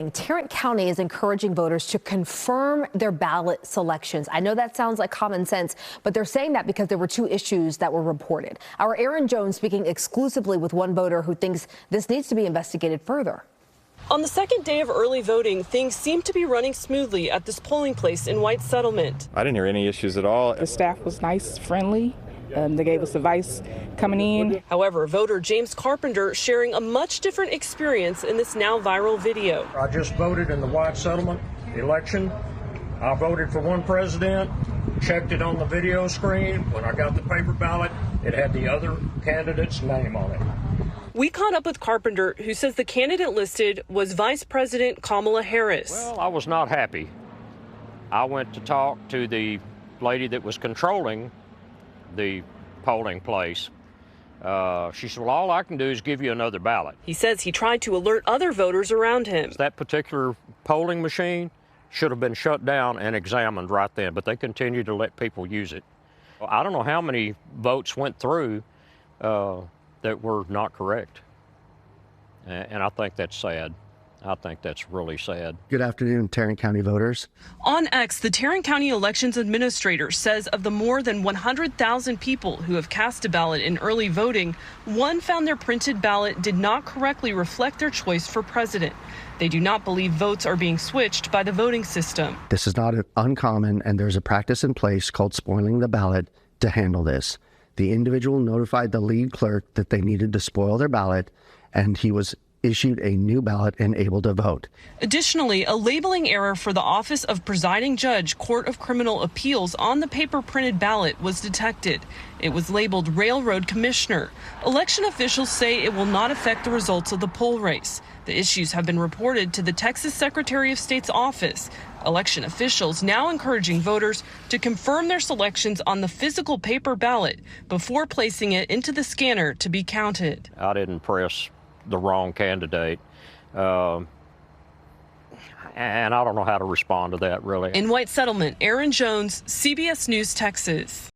Tarrant County is encouraging voters to confirm their ballot selections. I know that sounds like common sense, but they're saying that because there were two issues that were reported. Our Aaron Jones speaking exclusively with one voter who thinks this needs to be investigated further. On the second day of early voting, things seem to be running smoothly at this polling place in White Settlement. I didn't hear any issues at all. The staff was nice, friendly. They gave us advice coming in. However, voter James Carpenter sharing a much different experience in this now viral video. I just voted in the White Settlement election. I voted for one president, checked it on the video screen. When I got the paper ballot, it had the other candidate's name on it. We caught up with Carpenter, who says the candidate listed was Vice President Kamala Harris. Well, I was not happy. I went to talk to the lady that was controlling the polling place. She said, well, all I can do is give you another ballot. He says he tried to alert other voters around him. That particular polling machine should have been shut down and examined right then, but they continue to let people use it. I don't know how many votes went through that were not correct. And I think that's sad. I think that's really sad. Good afternoon, Tarrant County voters. On X, the Tarrant County Elections Administrator says of the more than 100,000 people who have cast a ballot in early voting, one found their printed ballot did not correctly reflect their choice for president. They do not believe votes are being switched by the voting system. This is not uncommon, and there's a practice in place called spoiling the ballot to handle this. The individual notified the lead clerk that they needed to spoil their ballot, and he was issued a new ballot and able to vote. Additionally, a labeling error for the Office of Presiding Judge, Court of Criminal Appeals on the paper printed ballot was detected. It was labeled Railroad Commissioner. Election officials say it will not affect the results of the poll race. The issues have been reported to the Texas Secretary of State's office. Election officials now encouraging voters to confirm their selections on the physical paper ballot before placing it into the scanner to be counted. I didn't press the wrong candidate. And I don't know how to respond to that, really. In White Settlement, Aaron Jones, CBS News, Texas.